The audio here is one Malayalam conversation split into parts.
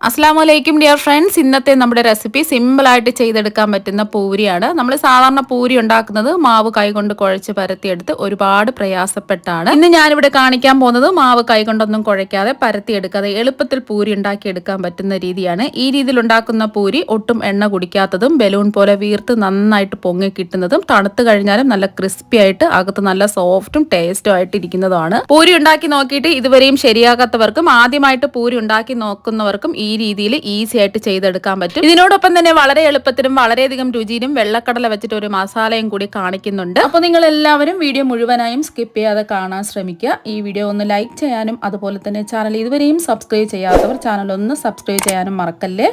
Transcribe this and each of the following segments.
അസ്സലാമലൈക്കും ഡിയർ ഫ്രണ്ട്സ്. ഇന്നത്തെ നമ്മുടെ റെസിപ്പി സിമ്പിളായിട്ട് ചെയ്തെടുക്കാൻ പറ്റുന്ന പൂരിയാണ്. നമ്മൾ സാധാരണ പൂരി ഉണ്ടാക്കുന്നത് മാവ് കൈകൊണ്ട് കുഴച്ച് പരത്തിയെടുത്ത് ഒരുപാട് പ്രയാസപ്പെട്ടാണ്. ഇന്ന് ഞാനിവിടെ കാണിക്കാൻ പോകുന്നത് മാവ് കൈകൊണ്ടൊന്നും കുഴയ്ക്കാതെ പരത്തിയെടുക്കാതെ എളുപ്പത്തിൽ പൂരി ഉണ്ടാക്കിയെടുക്കാൻ പറ്റുന്ന രീതിയാണ്. ഈ രീതിയിൽ ഉണ്ടാക്കുന്ന പൂരി ഒട്ടും എണ്ണ കുടിക്കാത്തതും ബലൂൺ പോലെ വീർത്ത് നന്നായിട്ട് പൊങ്ങി കിട്ടുന്നതും തണുത്ത് കഴിഞ്ഞാലും നല്ല ക്രിസ്പി ആയിട്ട് അകത്ത് നല്ല സോഫ്റ്റും ടേസ്റ്റും ആയിട്ട് ഇരിക്കുന്നതാണ്. പൂരി ഉണ്ടാക്കി നോക്കിയിട്ട് ഇതുവരെയും ശരിയാകാത്തവർക്കും ആദ്യമായിട്ട് പൂരി ഉണ്ടാക്കി നോക്കുന്നവർക്കും ഈ രീതിയിൽ ഈസി ആയിട്ട് ചെയ്തെടുക്കാൻ പറ്റും. ഇതിനോടൊപ്പം തന്നെ വളരെ എളുപ്പത്തിലും വളരെയധികം രുചിയിലും വെള്ളക്കടല വെച്ചിട്ട് ഒരു മസാലയും കൂടി കാണിക്കുന്നുണ്ട്. അപ്പോൾ നിങ്ങൾ എല്ലാവരും വീഡിയോ മുഴുവനായും സ്കിപ്പ് ചെയ്യാതെ കാണാൻ ശ്രമിക്കുക. ഈ വീഡിയോ ഒന്ന് ലൈക്ക് ചെയ്യാനും അതുപോലെ തന്നെ ചാനൽ ഇതുവരെയും സബ്സ്ക്രൈബ് ചെയ്യാത്തവർ ചാനൽ ഒന്ന് സബ്സ്ക്രൈബ് ചെയ്യാനും മറക്കല്ലേ.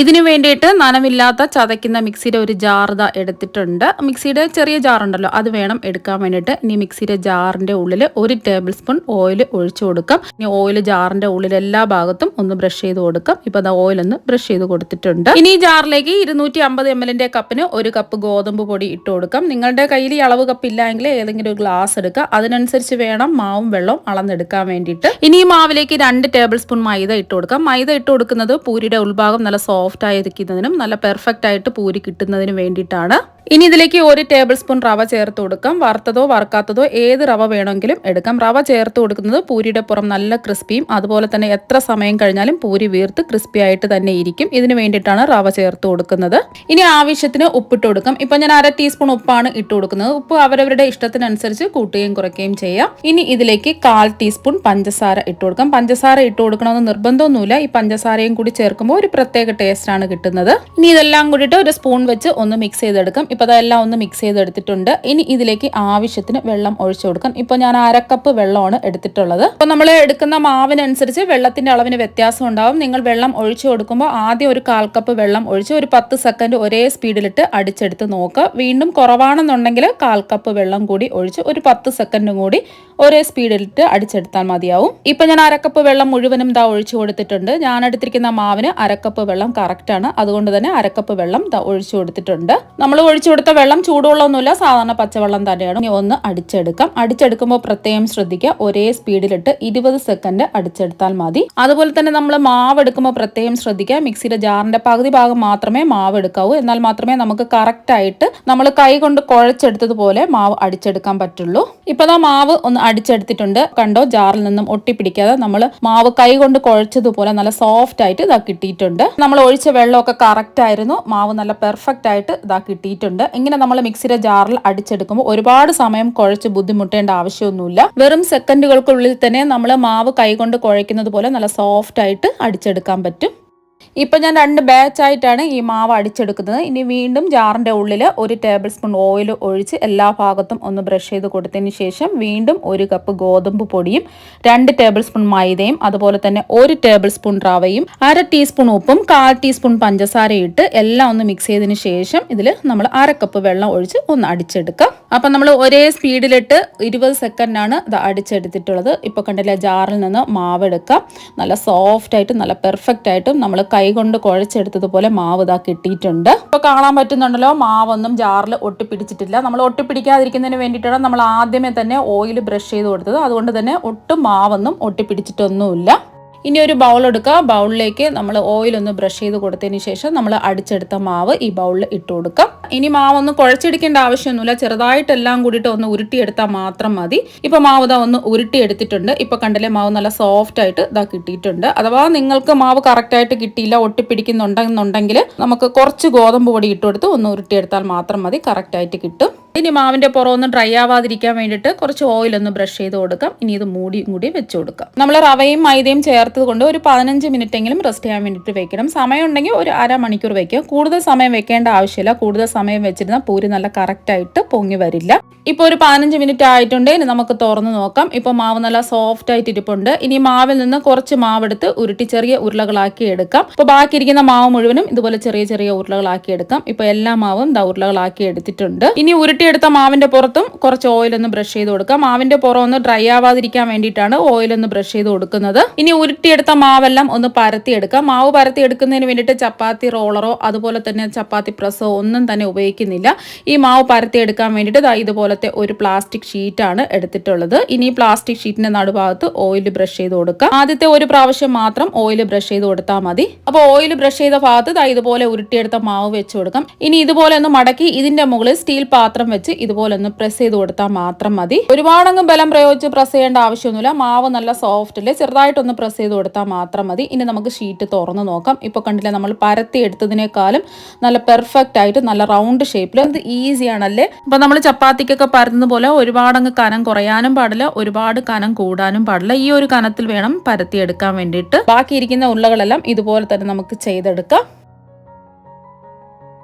ഇതിനു വേണ്ടിയിട്ട് നനവില്ലാത്ത ചതയ്ക്കുന്ന മിക്സിയുടെ ഒരു ജാർ എടുത്തിട്ടുണ്ട്. മിക്സിയുടെ ചെറിയ ജാറുണ്ടല്ലോ, അത് വേണം എടുക്കാൻ വേണ്ടിയിട്ട്. ഇനി മിക്സിയുടെ ജാറിൻ്റെ ഉള്ളിൽ 1 ടേബിൾ സ്പൂൺ ഓയിൽ ഒഴിച്ചു കൊടുക്കാം. ഇനി ഓയിൽ ജാറിൻ്റെ ഉള്ളിൽ എല്ലാ ഭാഗത്തും ഒന്ന് ബ്രഷ് ചെയ്ത് കൊടുക്കാം. ഇപ്പോൾ അത് ഓയിൽ ഒന്ന് ബ്രഷ് ചെയ്ത് കൊടുത്തിട്ടുണ്ട്. ഇനി ഈ ജാറിലേക്ക് 250 ml കപ്പിന് 1 കപ്പ് ഗോതമ്പ് പൊടി ഇട്ട് കൊടുക്കാം. നിങ്ങളുടെ കയ്യിൽ ഈ അളവ് കപ്പ് ഇല്ലെങ്കിൽ ഏതെങ്കിലും ഒരു ഗ്ലാസ് എടുക്കുക. അതിനനുസരിച്ച് വേണം മാവും വെള്ളവും അളന്നെടുക്കാൻ വേണ്ടിയിട്ട്. ഇനി ഈ മാവിലേക്ക് 2 ടേബിൾ സ്പൂൺ മൈദ ഇട്ട് കൊടുക്കാം. മൈദ ഇട്ട് കൊടുക്കുന്നത് പൂരിയുടെ ഉൾഭാഗം നല്ല സോഫ്റ്റ് ആയിരിക്കുന്നതിനും നല്ല പെർഫെക്റ്റ് ആയിട്ട് പൂരി കിട്ടുന്നതിനും വേണ്ടിയിട്ടാണ്. ഇനി ഇതിലേക്ക് 1 ടേബിൾ സ്പൂൺ റവ ചേർത്ത് കൊടുക്കാം. വറുത്തതോ വറുക്കാത്തതോ ഏത് റവ വേണമെങ്കിലും എടുക്കാം. റവ ചേർത്ത് കൊടുക്കുന്നത് പൂരിയുടെ പുറം നല്ല ക്രിസ്പിയും അതുപോലെ തന്നെ എത്ര സമയം കഴിഞ്ഞാലും പൂരി വീർത്ത് ക്രിസ്പി ആയിട്ട് തന്നെ ഇരിക്കും. ഇതിന് വേണ്ടിയിട്ടാണ് റവ ചേർത്ത് കൊടുക്കുന്നത്. ഇനി ആവശ്യത്തിന് ഉപ്പിട്ട് കൊടുക്കാം. ഇപ്പം ഞാൻ 1/2 ടീസ്പൂൺ ഉപ്പാണ് ഇട്ട് കൊടുക്കുന്നത്. ഉപ്പ് അവരവരുടെ ഇഷ്ടത്തിനനുസരിച്ച് കൂട്ടുകയും കുറയ്ക്കുകയും ചെയ്യാം. ഇനി ഇതിലേക്ക് 1/4 ടീസ്പൂൺ പഞ്ചസാര ഇട്ട് കൊടുക്കാം. പഞ്ചസാര ഇട്ട് കൊടുക്കണമെന്ന് നിർബന്ധമൊന്നുമില്ല. ഈ പഞ്ചസാരയും കൂടി ചേർക്കുമ്പോൾ ഒരു പ്രത്യേക ടേസ്റ്റ് ആണ് കിട്ടുന്നത്. ഇനി ഇതെല്ലാം കൂടിയിട്ട് ഒരു സ്പൂൺ വെച്ച് ഒന്ന് മിക്സ് ചെയ്തെടുക്കാം. ഇപ്പോൾ അതെല്ലാം ഒന്ന് മിക്സ് ചെയ്തെടുത്തിട്ടുണ്ട്. ഇനി ഇതിലേക്ക് ആവശ്യത്തിന് വെള്ളം ഒഴിച്ചു കൊടുക്കാം. ഇപ്പോൾ ഞാൻ 1/2 കപ്പ് വെള്ളമാണ് എടുത്തിട്ടുള്ളത്. അപ്പോൾ നമ്മൾ എടുക്കുന്ന മാവിനനുസരിച്ച് വെള്ളത്തിൻ്റെ അളവിന് വ്യത്യാസം ഉണ്ടാവും. നിങ്ങൾ വെള്ളം ഒഴിച്ചു കൊടുക്കുമ്പോൾ ആദ്യം ഒരു 1/4 കപ്പ് വെള്ളം ഒഴിച്ച് ഒരു 10 സെക്കൻഡ് ഒരേ സ്പീഡിലിട്ട് അടിച്ചെടുത്ത് നോക്കുക. വീണ്ടും കുറവാണെന്നുണ്ടെങ്കിൽ 1/4 കപ്പ് വെള്ളം കൂടി ഒഴിച്ച് ഒരു 10 സെക്കൻഡും കൂടി ഒരേ സ്പീഡിലിട്ട് അടിച്ചെടുത്താൽ മതിയാവും. ഇപ്പോൾ ഞാൻ 1/2 കപ്പ് വെള്ളം മുഴുവനും ഒഴിച്ചു കൊടുത്തിട്ടുണ്ട്. ഞാൻ എടുത്തിരിക്കുന്ന മാവിന് 1/2 കപ്പ് വെള്ളം കറക്റ്റാണ്. അതുകൊണ്ട് തന്നെ 1/2 കപ്പ് വെള്ളം ഒഴിച്ചു കൊടുത്തിട്ടുണ്ട്. നമ്മൾ ഒഴിച്ചു കൊടുത്ത വെള്ളം ചൂടുവെള്ളമൊന്നുമില്ല, സാധാരണ പച്ചവെള്ളം തന്നെയാണ്. ഇനി ഒന്ന് അടിച്ചെടുക്കാം. അടിച്ചെടുക്കുമ്പോൾ പ്രത്യേകം ശ്രദ്ധിക്കുക, ഒരേ സ്പീഡിലിട്ട് 20 സെക്കൻഡ് അടിച്ചെടുത്താൽ മതി. അതുപോലെ തന്നെ നമ്മൾ മാവ് എടുക്കുമ്പോൾ പ്രത്യേകം ശ്രദ്ധിക്കുക, മിക്സിയുടെ ജാറിന്റെ പകുതി ഭാഗം മാത്രമേ മാവ് എടുക്കാവൂ. എന്നാൽ മാത്രമേ നമുക്ക് കറക്റ്റ് ആയിട്ട് നമ്മൾ കൈ കൊണ്ട് കുഴച്ചെടുത്തതുപോലെ മാവ് അടിച്ചെടുക്കാൻ പറ്റുള്ളൂ. ഇപ്പോൾ മാവ് ഒന്ന് അടിച്ചെടുത്തിട്ടുണ്ട്. കണ്ടോ, ജാറിൽ നിന്നും ഒട്ടിപ്പിടിക്കാതെ നമ്മൾ മാവ് കൈ കൊണ്ട് കുഴച്ചതുപോലെ നല്ല സോഫ്റ്റ് ആയിട്ട് കിട്ടിയിട്ടുണ്ട്. നമ്മൾ ഒഴിച്ച വെള്ളമൊക്കെ കറക്റ്റ് ആയിരുന്നു. മാവ് നല്ല പെർഫെക്റ്റ് ആയിട്ട് കിട്ടിയിട്ടുണ്ട്. ഇങ്ങനെ നമ്മൾ മിക്സിയുടെ ജാറിൽ അടിച്ചെടുക്കുമ്പോൾ ഒരുപാട് സമയം കുഴച്ച് ബുദ്ധിമുട്ടേണ്ട ആവശ്യമൊന്നുമില്ല. വെറും സെക്കൻഡുകൾക്കുള്ളിൽ തന്നെ നമ്മൾ മാവ് കൈകൊണ്ട് കുഴയ്ക്കുന്നത് പോലെ നല്ല സോഫ്റ്റ് ആയിട്ട് അടിച്ചെടുക്കാൻ പറ്റും. ഇപ്പം ഞാൻ 2 ബാച്ചായിട്ടാണ് ഈ മാവ് അടിച്ചെടുക്കുന്നത്. ഇനി വീണ്ടും ജാറിൻ്റെ ഉള്ളിൽ 1 ടേബിൾ സ്പൂൺ ഓയിൽ ഒഴിച്ച് എല്ലാ ഭാഗത്തും ഒന്ന് ബ്രഷ് ചെയ്ത് കൊടുത്തതിന് ശേഷം വീണ്ടും 1 കപ്പ് ഗോതമ്പ് പൊടിയും 2 ടേബിൾ സ്പൂൺ മൈദയും അതുപോലെ തന്നെ 1 ടേബിൾ സ്പൂൺ റവയും 1/2 ടീസ്പൂൺ ഉപ്പും 1/4 ടീസ്പൂൺ പഞ്ചസാരയും ഇട്ട് എല്ലാം ഒന്ന് മിക്സ് ചെയ്തതിന് ശേഷം ഇതിൽ നമ്മൾ 1/2 കപ്പ് വെള്ളം ഒഴിച്ച് ഒന്ന് അടിച്ചെടുക്കാം. അപ്പം നമ്മൾ ഒരേ സ്പീഡിലിട്ട് 20 സെക്കൻഡാണ് ഇത് അടിച്ചെടുത്തിട്ടുള്ളത്. ഇപ്പോൾ കണ്ടില്ലേ, ജാറിൽ നിന്ന് മാവ് എടുക്കാം. നല്ല സോഫ്റ്റ് ആയിട്ടും നല്ല പെർഫെക്റ്റ് ആയിട്ടും നമ്മൾ കൈ കൊണ്ട് കുഴച്ചെടുത്തതുപോലെ മാവ് കിട്ടിയിട്ടുണ്ട്. ഇപ്പോൾ കാണാൻ പറ്റുന്നുണ്ടല്ലോ, മാവൊന്നും ജാറിൽ ഒട്ടിപ്പിടിച്ചിട്ടില്ല. നമ്മൾ ഒട്ടിപ്പിടിക്കാതിരിക്കുന്നതിന് വേണ്ടിയിട്ടാണ് നമ്മൾ ആദ്യമേ തന്നെ ഓയിൽ ബ്രഷ് ചെയ്ത് കൊടുത്തത്. അതുകൊണ്ട് തന്നെ ഒട്ടും മാവൊന്നും ഒട്ടിപ്പിടിച്ചിട്ടൊന്നുമില്ല. ഇനി ഒരു ബൗൾ എടുക്കുക. ബൗളിലേക്ക് നമ്മൾ ഓയിൽ ഒന്ന് ബ്രഷ് ചെയ്ത് കൊടുത്തതിന് ശേഷം നമ്മൾ അടിച്ചെടുത്ത മാവ് ഈ ബൗളിൽ ഇട്ട് കൊടുക്കാം. ഇനി മാവൊന്നും കുഴച്ചെടുക്കേണ്ട ആവശ്യമൊന്നുമില്ല. ചെറുതായിട്ടെല്ലാം കൂടിയിട്ട് ഒന്ന് ഉരുട്ടിയെടുത്താൽ മാത്രം മതി. ഇപ്പോൾ മാവ് ഒന്ന് ഉരുട്ടിയെടുത്തിട്ടുണ്ട്. ഇപ്പോൾ കണ്ടില്ലേ, മാവ് നല്ല സോഫ്റ്റ് ആയിട്ട് കിട്ടിയിട്ടുണ്ട്. അഥവാ നിങ്ങൾക്ക് മാവ് കറക്റ്റായിട്ട് കിട്ടിയില്ല, ഒട്ടിപ്പിടിക്കുന്നുണ്ടെന്നുണ്ടെങ്കിൽ നമുക്ക് കുറച്ച് ഗോതമ്പ് പൊടി ഇട്ട് കൊടുത്ത് ഒന്ന് ഉരുട്ടിയെടുത്താൽ മാത്രം മതി, കറക്റ്റായിട്ട് കിട്ടും. ഇനി മാവിൻ്റെ പുറം ഒന്ന് ഡ്രൈ ആവാതിരിക്കാൻ വേണ്ടിയിട്ട് കുറച്ച് ഓയിൽ ഒന്ന് ബ്രഷ് ചെയ്ത് കൊടുക്കാം. ഇനി ഇത് മൂടിയും കൂടി വെച്ച് കൊടുക്കാം. നമ്മൾ റവയും മൈദയും ചേർത്തത് കൊണ്ട് ഒരു 15 മിനിറ്റ് എങ്കിലും റെസ്റ്റ് ചെയ്യാൻ വേണ്ടിയിട്ട് വെക്കണം. സമയം ഉണ്ടെങ്കിൽ ഒരു 1/2 മണിക്കൂർ വെക്കാം. കൂടുതൽ സമയം വെക്കേണ്ട ആവശ്യമില്ല. കൂടുതൽ സമയം വെച്ചിരുന്ന പൂരി നല്ല കറക്റ്റായിട്ട് പൊങ്ങി വരില്ല. ഇപ്പോൾ ഒരു 15 മിനിറ്റ് ആയിട്ടുണ്ട്. ഇനി നമുക്ക് തുറന്ന് നോക്കാം. ഇപ്പോൾ മാവ് നല്ല സോഫ്റ്റ് ആയിട്ട് ഇരിപ്പുണ്ട്. ഇനി മാവിൽ നിന്ന് കുറച്ച് മാവെടുത്ത് ഉരുട്ടി ചെറിയ ഉരുളകളാക്കി എടുക്കാം. ഇപ്പോൾ ബാക്കിയിരിക്കുന്ന മാവ് മുഴുവനും ഇതുപോലെ ചെറിയ ചെറിയ ഉരുളകളാക്കി എടുക്കാം. ഇപ്പോൾ എല്ലാ മാവും ഉരുളകളാക്കി എടുത്തിട്ടുണ്ട്. ഇനി ഉരുട്ടി ഉരുട്ടിയെടുത്ത മാവിൻ്റെ പുറത്തും കുറച്ച് ഓയിലൊന്ന് ബ്രഷ് ചെയ്ത് കൊടുക്കുക. മാവിൻ്റെ പുറം ഒന്ന് ഡ്രൈ ആവാതിരിക്കാൻ വേണ്ടിയിട്ടാണ് ഓയിലൊന്ന് ബ്രഷ് ചെയ്ത് കൊടുക്കുന്നത്. ഇനി ഉരുട്ടിയെടുത്ത മാവെല്ലാം ഒന്ന് പരത്തിയെടുക്കുക. മാവ് പരത്തിയെടുക്കുന്നതിന് വേണ്ടിയിട്ട് ചപ്പാത്തി റോളറോ അതുപോലെ തന്നെ ചപ്പാത്തി പ്രസ്സോ ഒന്നും തന്നെ ഉപയോഗിക്കുന്നില്ല. ഈ മാവ് പരത്തിയെടുക്കാൻ വേണ്ടിയിട്ട് ഇതുപോലത്തെ ഒരു പ്ലാസ്റ്റിക് ഷീറ്റാണ് എടുത്തിട്ടുള്ളത്. ഇനി പ്ലാസ്റ്റിക് ഷീറ്റിന്റെ നടുഭാഗത്ത് ഓയിൽ ബ്രഷ് ചെയ്ത് കൊടുക്കുക. ആദ്യത്തെ ഒരു പ്രാവശ്യം മാത്രം ഓയിൽ ബ്രഷ് ചെയ്ത് കൊടുത്താൽ മതി. അപ്പോൾ ഓയിൽ ബ്രഷ് ചെയ്ത ഭാഗത്ത് ഇതുപോലെ ഉരുട്ടിയെടുത്ത മാവ് വെച്ച് കൊടുക്കാം. ഇനി ഇതുപോലെ ഒന്ന് മടക്കി ഇതിന്റെ മുകളിൽ സ്റ്റീൽ പാത്രം വെച്ച് ഇതുപോലെ ഒന്ന് പ്രസ് ചെയ്ത് കൊടുത്താൽ മാത്രം മതി. ഒരുപാടങ്ങ് ബലം പ്രയോഗിച്ച് പ്രസ് ചെയ്യേണ്ട ആവശ്യമൊന്നുമില്ല. മാവ് നല്ല സോഫ്റ്റില് ചെറുതായിട്ടൊന്ന് പ്രസ് ചെയ്ത് കൊടുത്താൽ മാത്രം മതി. ഇനി നമുക്ക് ഷീറ്റ് തുറന്ന് നോക്കാം. ഇപ്പൊ കണ്ടില്ലേ, നമ്മൾ പരത്തി എടുത്തതിനേക്കാളും നല്ല പെർഫെക്റ്റ് ആയിട്ട് നല്ല റൗണ്ട് ഷേപ്പിൽ ഇത് ഈസിയാണല്ലേ. അപ്പൊ നമ്മൾ ചപ്പാത്തിക്കൊക്കെ പരത്തുന്ന പോലെ ഒരുപാടങ്ങ് കനം കുറയാനും പാടില്ല, ഒരുപാട് കനം കൂടാനും പാടില്ല. ഈ ഒരു കനത്തിൽ വേണം പരത്തിയെടുക്കാൻ വേണ്ടിയിട്ട്. ബാക്കിയിരിക്കുന്ന ഉരുളകളെല്ലാം ഇതുപോലെ തന്നെ നമുക്ക് ചെയ്തെടുക്കാം.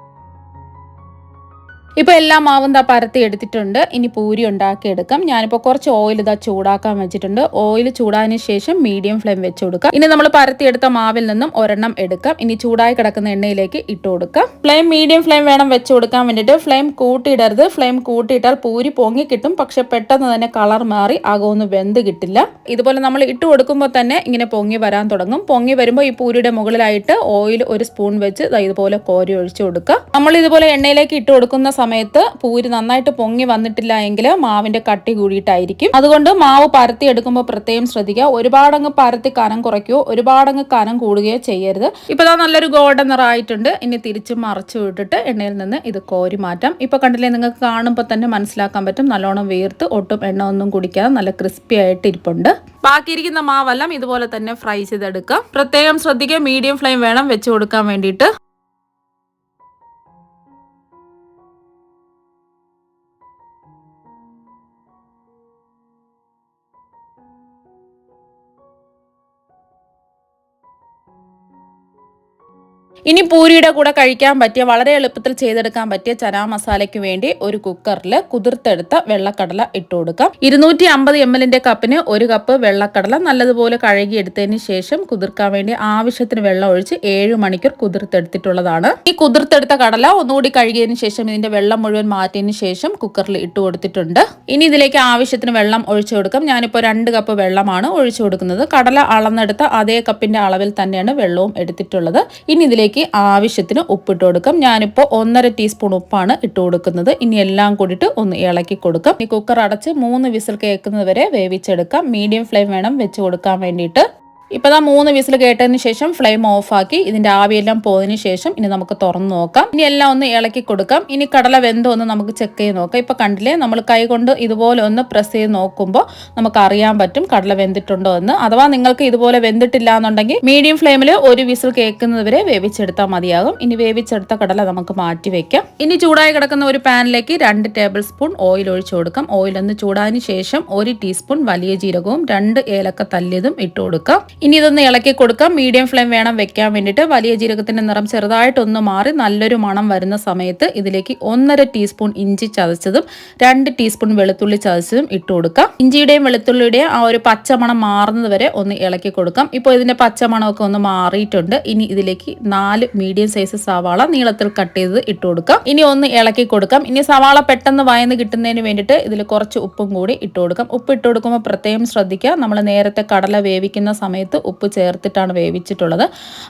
ഇപ്പോൾ എല്ലാ മാവും പരത്തി എടുത്തിട്ടുണ്ട്. ഇനി പൂരി ഉണ്ടാക്കിയെടുക്കാം. ഞാനിപ്പോൾ കുറച്ച് ഓയിൽ ചൂടാക്കാൻ വെച്ചിട്ടുണ്ട്. ഓയിൽ ചൂടായതിനു ശേഷം മീഡിയം ഫ്ലെയിം വെച്ച് കൊടുക്കാം. ഇനി നമ്മൾ പരത്തിയെടുത്ത മാവിൽ നിന്നും ഒരെണ്ണം എടുക്കാം. ഇനി ചൂടായി കിടക്കുന്ന എണ്ണയിലേക്ക് ഇട്ട് കൊടുക്കാം. ഫ്ലെയിം മീഡിയം ഫ്ലെയിം വേണം വെച്ച് കൊടുക്കാൻ വേണ്ടിയിട്ട്. ഫ്ലെയിം കൂട്ടിയിടരുത്. ഫ്ലെയിം കൂട്ടിയിട്ടാൽ പൂരി പൊങ്ങി കിട്ടും, പക്ഷെ പെട്ടെന്ന് തന്നെ കളർ മാറി അകമൊന്നും വെന്ത് കിട്ടില്ല. ഇതുപോലെ നമ്മൾ ഇട്ട് കൊടുക്കുമ്പോൾ തന്നെ ഇങ്ങനെ പൊങ്ങി വരാൻ തുടങ്ങും. പൊങ്ങി വരുമ്പോൾ ഈ പൂരിയുടെ മുകളിലായിട്ട് ഓയിൽ ഒരു സ്പൂൺ വെച്ച് ഇതുപോലെ കോരി ഒഴിച്ചു കൊടുക്കുക. നമ്മൾ ഇതുപോലെ എണ്ണയിലേക്ക് ഇട്ട് കൊടുക്കുന്ന സമയത്ത് പൂരി നന്നായിട്ട് പൊങ്ങി വന്നിട്ടില്ല എങ്കിൽ മാവിന്റെ കട്ടി കൂടിയിട്ടായിരിക്കും. അതുകൊണ്ട് മാവ് പരത്തി എടുക്കുമ്പോൾ പ്രത്യേകം ശ്രദ്ധിക്കുക. ഒരുപാടങ്ങ് പരത്തി കനം കുറയ്ക്കുകയോ ഒരുപാടങ്ങ് കനം കൂടുകയോ ചെയ്യരുത്. ഇപ്പൊ നല്ലൊരു ഗോൾഡൻ നിറമായിട്ടുണ്ട്. ഇനി തിരിച്ച് മറച്ചു വിട്ടിട്ട് എണ്ണയിൽ നിന്ന് ഇത് കോരി മാറ്റാം. ഇപ്പൊ കണ്ടില്ലേ, നിങ്ങൾക്ക് കാണുമ്പോൾ തന്നെ മനസ്സിലാക്കാൻ പറ്റും നല്ലോണം വീർത്ത് ഒട്ടും എണ്ണ ഒന്നും കുടിക്കാതെ നല്ല ക്രിസ്പി ആയിട്ട് ഇരിപ്പുണ്ട്. ബാക്കിയിരിക്കുന്ന മാവെല്ലാം ഇതുപോലെ തന്നെ ഫ്രൈ ചെയ്തെടുക്കാം. പ്രത്യേകം ശ്രദ്ധിക്കുക, മീഡിയം ഫ്ലെയിം വേണം വെച്ച് കൊടുക്കാൻ വേണ്ടിയിട്ട്. ഇനി പൂരിയുടെ കൂടെ കഴിക്കാൻ പറ്റിയ വളരെ എളുപ്പത്തിൽ ചെയ്തെടുക്കാൻ പറ്റിയ ചനാ മസാലയ്ക്ക് വേണ്ടി ഒരു കുക്കറിൽ കുതിർത്തെടുത്ത വെള്ളക്കടല ഇട്ട് കൊടുക്കാം. 250 ml കപ്പിന് 1 കപ്പ് വെള്ളക്കടല നല്ലതുപോലെ കഴുകിയെടുത്തതിന് ശേഷം കുതിർക്കാൻ വേണ്ടി ആവശ്യത്തിന് വെള്ളം ഒഴിച്ച് 7 മണിക്കൂർ കുതിർത്തെടുത്തിട്ടുള്ളതാണ്. ഈ കുതിർത്തെടുത്ത കടല ഒന്നുകൂടി കഴുകിയതിന് ശേഷം ഇതിന്റെ വെള്ളം മുഴുവൻ മാറ്റിയതിന് ശേഷം കുക്കറിൽ ഇട്ട് കൊടുത്തിട്ടുണ്ട്. ഇനി ഇതിലേക്ക് ആവശ്യത്തിന് വെള്ളം ഒഴിച്ചു കൊടുക്കാം. ഞാനിപ്പോൾ 2 കപ്പ് വെള്ളമാണ് ഒഴിച്ചു കൊടുക്കുന്നത്. കടല അളന്നെടുത്ത അതേ കപ്പിന്റെ അളവിൽ തന്നെയാണ് വെള്ളവും എടുത്തിട്ടുള്ളത്. ഇനി ഇതിലേക്ക് ആവശ്യത്തിന് ഉപ്പിട്ട് കൊടുക്കാം. ഞാനിപ്പോൾ 1.5 ടീസ്പൂൺ ഉപ്പാണ് ഇട്ട് കൊടുക്കുന്നത്. ഇനി എല്ലാം കൂടിയിട്ട് ഒന്ന് ഇളക്കി കൊടുക്കാം. ഈ കുക്കർ അടച്ച് 3 വിസിൽ കേൾക്കുന്നത് വരെ വേവിച്ചെടുക്കാം. മീഡിയം ഫ്ലെയിം വേണം വെച്ച് കൊടുക്കാൻ വേണ്ടിയിട്ട്. ഇപ്പോൾ 3 വിസിൽ കേട്ടതിന് ശേഷം ഫ്ലെയിം ഓഫാക്കി ഇതിന്റെ ആവിയെല്ലാം പോയതിനു ശേഷം ഇനി നമുക്ക് തുറന്ന് നോക്കാം. ഇനി എല്ലാം ഒന്ന് ഇളക്കി കൊടുക്കാം. ഇനി കടല വെന്തോ ഒന്ന് നമുക്ക് ചെക്ക് ചെയ്ത് നോക്കാം. ഇപ്പൊ കണ്ടില്ലേ, നമ്മൾ കൈ കൊണ്ട് ഇതുപോലെ ഒന്ന് പ്രസ് ചെയ്ത് നോക്കുമ്പോൾ നമുക്ക് അറിയാൻ പറ്റും കടല വെന്തിട്ടുണ്ടോ എന്ന്. അഥവാ നിങ്ങൾക്ക് ഇതുപോലെ വെന്തിട്ടില്ല എന്നുണ്ടെങ്കിൽ മീഡിയം ഫ്ലെയിമിൽ 1 വിസിൽ കേൾക്കുന്നത് വരെ വേവിച്ചെടുത്താൽ മതിയാകും. ഇനി വേവിച്ചെടുത്ത കടല നമുക്ക് മാറ്റി വെക്കാം. ഇനി ചൂടായി കിടക്കുന്ന ഒരു പാനിലേക്ക് 2 ടേബിൾ സ്പൂൺ ഓയിൽ ഒഴിച്ചു കൊടുക്കാം. ഓയിൽ ഒന്ന് ചൂടായതിനു ശേഷം 1 ടീസ്പൂൺ വലിയ ജീരകവും 2 ഏലക്ക തല്ലിയതും ഇട്ട് കൊടുക്കാം. ഇനി ഇതൊന്ന് ഇളക്കി കൊടുക്കാം. മീഡിയം ഫ്ലെയിം വേണം വെക്കാൻ വേണ്ടിയിട്ട്. വലിയ ജീരകത്തിന്റെ നിറം ചെറുതായിട്ടൊന്ന് മാറി നല്ലൊരു മണം വരുന്ന സമയത്ത് ഇതിലേക്ക് 1.5 ടീസ്പൂൺ ഇഞ്ചി ചതച്ചതും 2 ടീസ്പൂൺ വെളുത്തുള്ളി ചതച്ചതും ഇട്ട് കൊടുക്കാം. ഇഞ്ചിയുടെയും വെളുത്തുള്ളിയുടെയും ആ ഒരു പച്ചമണം മാറുന്നത് വരെ ഒന്ന് ഇളക്കി കൊടുക്കാം. ഇപ്പോൾ ഇതിന്റെ പച്ചമണമൊക്കെ ഒന്ന് മാറിയിട്ടുണ്ട്. ഇനി ഇതിലേക്ക് 4 മീഡിയം സൈസ് സവാള നീളത്തിൽ കട്ട് ചെയ്ത് ഇട്ട് കൊടുക്കാം. ഇനി ഒന്ന് ഇളക്കി കൊടുക്കാം. ഇനി സവാള പെട്ടെന്ന് വയന്ന് കിട്ടുന്നതിന് വേണ്ടിയിട്ട് ഇതിൽ കുറച്ച് ഉപ്പും കൂടി ഇട്ട് കൊടുക്കാം. ഉപ്പ് ഇട്ട് കൊടുക്കുമ്പോൾ പ്രത്യേകം ശ്രദ്ധിക്കുക. നമ്മൾ നേരത്തെ കടല വേവിക്കുന്ന സമയത്ത് ഉപ്പ് ചേർത്തിട്ടാണ് വേവിച്ചിട്ടുള്ളത്.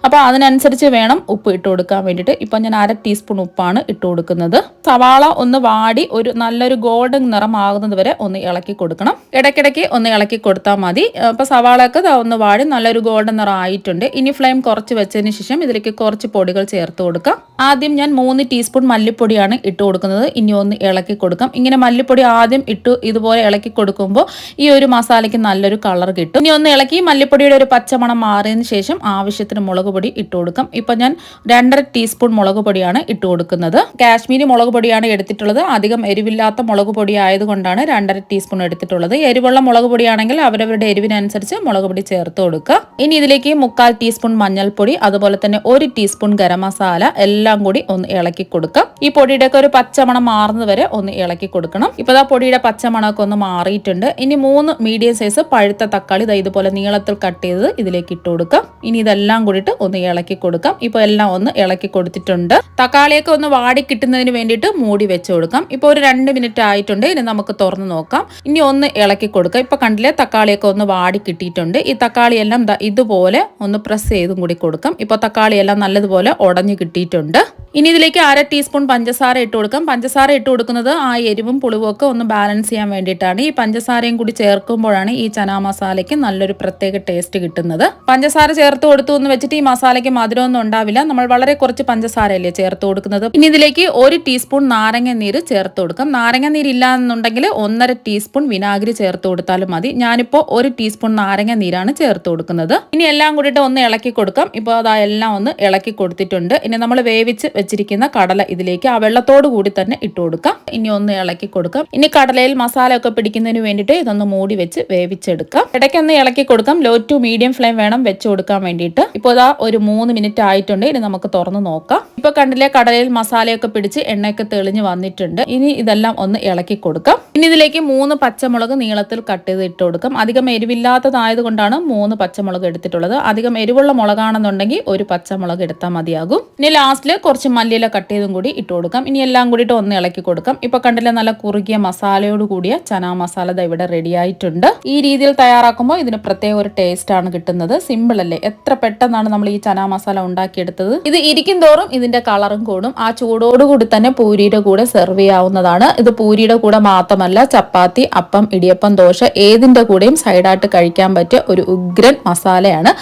അപ്പോൾ അതിനനുസരിച്ച് വേണം ഉപ്പ് ഇട്ട് കൊടുക്കാൻ വേണ്ടിയിട്ട്. ഇപ്പം ഞാൻ 1/2 ടീസ്പൂൺ ഉപ്പാണ് ഇട്ട് കൊടുക്കുന്നത്. സവാള ഒന്ന് വാടി ഒരു നല്ലൊരു ഗോൾഡൻ നിറം ആകുന്നത് വരെ ഒന്ന് ഇളക്കി കൊടുക്കണം. ഇടയ്ക്കിടയ്ക്ക് ഒന്ന് ഇളക്കി കൊടുത്താൽ മതി. അപ്പോൾ സവാളയൊക്കെ ഒന്ന് വാടി നല്ലൊരു ഗോൾഡൻ നിറം ആയിട്ടുണ്ട്. ഇനി ഫ്ലെയിം കുറച്ച് വെച്ചതിന് ശേഷം ഇതിലേക്ക് കുറച്ച് പൊടികൾ ചേർത്ത് കൊടുക്കാം. ആദ്യം ഞാൻ 3 ടീസ്പൂൺ മല്ലിപ്പൊടിയാണ് ഇട്ട് കൊടുക്കുന്നത്. ഇനി ഒന്ന് ഇളക്കി കൊടുക്കാം. ഇങ്ങനെ മല്ലിപ്പൊടി ആദ്യം ഇട്ട് ഇതുപോലെ ഇളക്കി കൊടുക്കുമ്പോൾ ഈ ഒരു മസാലയ്ക്ക് നല്ലൊരു കളർ കിട്ടും. ഇനി ഒന്ന് ഇളക്കി മല്ലിപ്പൊടിയുടെ ഒരു പച്ചമണം മാറിയതിന് ശേഷം ആവശ്യത്തിന് മുളക് പൊടി ഇട്ട് കൊടുക്കാം. ഇപ്പം ഞാൻ 2.5 ടീസ്പൂൺ മുളക് പൊടിയാണ് ഇട്ട് കൊടുക്കുന്നത്. കാശ്മീരി മുളക് പൊടിയാണ് എടുത്തിട്ടുള്ളത്. അധികം എരിവില്ലാത്ത മുളക് പൊടി ആയതുകൊണ്ടാണ് 2.5 ടീസ്പൂൺ എടുത്തിട്ടുള്ളത്. എരിവുള്ള മുളക് പൊടിയാണെങ്കിൽ അവരവരുടെ എരിവിനനുസരിച്ച് മുളക് പൊടി ചേർത്ത് കൊടുക്കുക. ഇനി ഇതിലേക്ക് 1/4 ടീസ്പൂൺ മഞ്ഞൾപ്പൊടി, അതുപോലെ തന്നെ 1 ടീസ്പൂൺ ഗരം മസാല എല്ലാം കൂടി ഒന്ന് ഇളക്കി കൊടുക്കാം. ഈ പൊടിയുടെ ഒക്കെ ഒരു പച്ചമണം മാറുന്നത് വരെ ഒന്ന് ഇളക്കി കൊടുക്കണം. ഇപ്പോൾ പൊടിയുടെ പച്ചമണമൊക്കെ ഒന്ന് മാറിയിട്ടുണ്ട്. ഇനി 3 മീഡിയം സൈസ് പഴുത്ത തക്കാളി ഇതുപോലെ നീളത്തിൽ കട്ട് ചെയ്ത് ചെയ്തത് ഇതിലേക്ക് ഇട്ട് കൊടുക്കാം. ഇനി ഇതെല്ലാം കൂടിയിട്ട് ഒന്ന് ഇളക്കി കൊടുക്കാം. ഇപ്പോൾ എല്ലാം ഒന്ന് ഇളക്കി കൊടുത്തിട്ടുണ്ട്. തക്കാളിയൊക്കെ ഒന്ന് വാടി കിട്ടുന്നതിന് വേണ്ടിയിട്ട് മൂടി വെച്ച് കൊടുക്കാം. ഇപ്പോൾ ഒരു 2 മിനിറ്റ് ആയിട്ടുണ്ട്. ഇനി നമുക്ക് തുറന്ന് നോക്കാം. ഇനി ഒന്ന് ഇളക്കി കൊടുക്കാം. ഇപ്പോൾ കണ്ടില്ലേ, തക്കാളിയൊക്കെ ഒന്ന് വാടി കിട്ടിയിട്ടുണ്ട്. ഈ തക്കാളിയെല്ലാം ഇതുപോലെ ഒന്ന് പ്രസ് ചെയ്തും കൂടി കൊടുക്കാം. ഇപ്പോൾ തക്കാളിയെല്ലാം നല്ലതുപോലെ ഉടഞ്ഞു കിട്ടിയിട്ടുണ്ട്. ഇനി ഇതിലേക്ക് 1/2 ടീസ്പൂൺ പഞ്ചസാര ഇട്ട് കൊടുക്കാം. പഞ്ചസാര ഇട്ട് കൊടുക്കുന്നത് ആ എരിവും പുളിവും ഒക്കെ ഒന്ന് ബാലൻസ് ചെയ്യാൻ വേണ്ടിയിട്ടാണ്. ഈ പഞ്ചസാരയും കൂടി ചേർക്കുമ്പോഴാണ് ഈ ചനാ മസാലയ്ക്ക് നല്ലൊരു പ്രത്യേക ടേസ്റ്റ് കിട്ടുന്നത്. പഞ്ചസാര ചേർത്ത് കൊടുത്തു എന്ന് വെച്ചിട്ട് ഈ മസാലയ്ക്ക് മധുരമൊന്നും ഉണ്ടാവില്ല. നമ്മൾ വളരെ കുറച്ച് പഞ്ചസാരയല്ലേ ചേർത്ത് കൊടുക്കുന്നത്. ഇനി ഇതിലേക്ക് 1 ടീസ്പൂൺ നാരങ്ങ നീര് ചേർത്ത് കൊടുക്കാം. നാരങ്ങ നീര് ഇല്ല എന്നുണ്ടെങ്കിൽ 1/2 ടീസ്പൂൺ വിനാഗിരി ചേർത്ത് കൊടുത്താലും മതി. ഞാനിപ്പോൾ 1 ടീസ്പൂൺ നാരങ്ങ നീരാണ് ചേർത്ത് കൊടുക്കുന്നത്. ഇനി എല്ലാം കൂടിയിട്ട് ഒന്ന് ഇളക്കി കൊടുക്കാം. ഇപ്പോൾ അതാ എല്ലാം ഒന്ന് ഇളക്കി കൊടുത്തിട്ടുണ്ട്. ഇനി നമ്മൾ വേവിച്ച് വെച്ചിരിക്കുന്ന കടല ഇതിലേക്ക് ആ വെള്ളത്തോട് കൂടി തന്നെ ഇട്ട് കൊടുക്കാം. ഇനി ഒന്ന് ഇളക്കി കൊടുക്കാം. ഇനി കടലയിൽ മസാല ഒക്കെ പിടിക്കുന്നതിന് വേണ്ടിയിട്ട് ഇതൊന്ന് മൂടി വെച്ച് വേവിച്ചെടുക്കാം. ഇടയ്ക്കൊന്ന് ഇളക്കി കൊടുക്കാം. ലോ ടു മീഡിയം ഫ്ലെയിം വേണം വെച്ച് കൊടുക്കാൻ വേണ്ടിയിട്ട്. ഇപ്പോൾ ഇതാ ഒരു 3 മിനിറ്റ് ആയിട്ടുണ്ട്. ഇനി നമുക്ക് തുറന്ന് നോക്കാം. ഇപ്പോൾ കണ്ടില്ലേ, കടലയിൽ മസാലയൊക്കെ പിടിച്ച് എണ്ണയൊക്കെ തെളിഞ്ഞ് വന്നിട്ടുണ്ട്. ഇനി ഇതെല്ലാം ഒന്ന് ഇളക്കി കൊടുക്കാം. ഇനി ഇതിലേക്ക് 3 പച്ചമുളക് നീളത്തിൽ കട്ട് ചെയ്ത് ഇട്ട് കൊടുക്കാം. അധികം എരിവില്ലാത്തതായത് കൊണ്ടാണ് 3 പച്ചമുളക് എടുത്തിട്ടുള്ളത്. അധികം എരിവുള്ള മുളകാണെന്നുണ്ടെങ്കിൽ 1 പച്ചമുളക് എടുത്താൽ മതിയാകും. ഇനി ലാസ്റ്റിൽ കുറച്ച് മല്ലിയില കട്ട് ചെയ്തും കൂടി ഇട്ട് കൊടുക്കാം. ഇനി എല്ലാം കൂടിയിട്ട് ഒന്ന് ഇളക്കി കൊടുക്കാം. ഇപ്പൊ കണ്ടില്ലേ, നല്ല കുറുകിയ മസാലയോട് കൂടിയ ചനാ മസാല ഇവിടെ റെഡി ആയിട്ടുണ്ട്. ഈ രീതിയിൽ തയ്യാറാക്കുമ്പോൾ ഇതിന് പ്രത്യേക ഒരു ടേസ്റ്റ് ആണ് കിട്ടുന്നത്. സിമ്പിൾ അല്ലേ? എത്ര പെട്ടെന്നാണ് നമ്മൾ ഈ ചനാ മസാല ഉണ്ടാക്കിയെടുത്തത്. ഇത് ഇരിക്കും തോറും ഇതിന്റെ കളറും കൂടും. ആ ചൂടോടുകൂടി തന്നെ പൂരിയുടെ കൂടെ സെർവ് ചെയ്യാവുന്നതാണ്. ഇത് പൂരിയുടെ കൂടെ മാത്രമല്ല, ചപ്പാത്തി, അപ്പം, ഇടിയപ്പം, ദോശ ഏതിന്റെ കൂടെയും സൈഡായിട്ട് കഴിക്കാൻ പറ്റിയ ഒരു ഉഗ്രൻ മസാലയാണ്.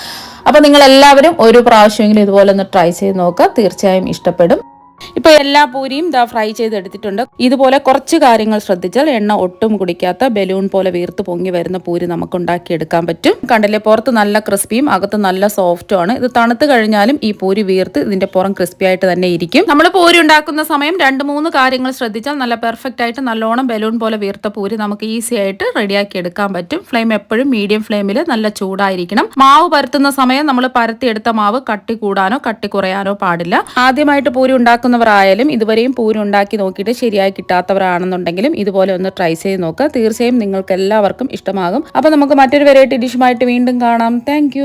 അപ്പോൾ നിങ്ങൾ എല്ലാവരും ഒരു പ്രാവശ്യമെങ്കിലും ഇതുപോലെ ഒന്ന് ട്രൈ ചെയ്ത് നോക്കുക. തീർച്ചയായും ഇഷ്ടപ്പെടും. ഇപ്പോൾ എല്ലാ പൂരിയും ഫ്രൈ ചെയ്തെടുത്തിട്ടുണ്ട്. ഇതുപോലെ കുറച്ച് കാര്യങ്ങൾ ശ്രദ്ധിച്ചാൽ എണ്ണ ഒട്ടും കുടിക്കാത്ത ബലൂൺ പോലെ വീർത്ത് പൊങ്ങി വരുന്ന പൂരി നമുക്ക് ഉണ്ടാക്കിയെടുക്കാൻ പറ്റും. കണ്ടില്ലേ, പുറത്ത് നല്ല ക്രിസ്പിയും അകത്ത് നല്ല സോഫ്റ്റും ആണ്. ഇത് തണുത്ത് കഴിഞ്ഞാലും ഈ പൂരി വീർത്ത് ഇതിന്റെ പുറം ക്രിസ്പി ആയിട്ട് തന്നെ ഇരിക്കും. നമ്മൾ പൂരി ഉണ്ടാക്കുന്ന സമയം 2-3 കാര്യങ്ങൾ ശ്രദ്ധിച്ചാൽ നല്ല പെർഫെക്റ്റ് ആയിട്ട് നല്ലോണം ബലൂൺ പോലെ വീർത്ത പൂരി നമുക്ക് ഈസി ആയിട്ട് റെഡിയാക്കി എടുക്കാൻ പറ്റും. ഫ്ലെയിം എപ്പോഴും മീഡിയം ഫ്ലെയിമിൽ നല്ല ചൂടായിരിക്കണം. മാവ് പരത്തുന്ന സമയം നമ്മൾ പരത്തിയെടുത്ത മാവ് കട്ടി കൂടാനോ കട്ടി കുറയാനോ പാടില്ല. ആദ്യമായിട്ട് പൂരി ായാലും ഇതുവരെയും പൂരി ഉണ്ടാക്കി നോക്കിയിട്ട് ശരിയായി കിട്ടാത്തവരാണെന്നുണ്ടെങ്കിലും ഇതുപോലെ ഒന്ന് ട്രൈ ചെയ്ത് നോക്കുക. തീർച്ചയായും നിങ്ങൾക്ക് എല്ലാവർക്കും ഇഷ്ടമാകും. അപ്പോൾ നമുക്ക് മറ്റൊരു വെറൈറ്റി ഡിഷുമായിട്ട് വീണ്ടും കാണാം. താങ്ക്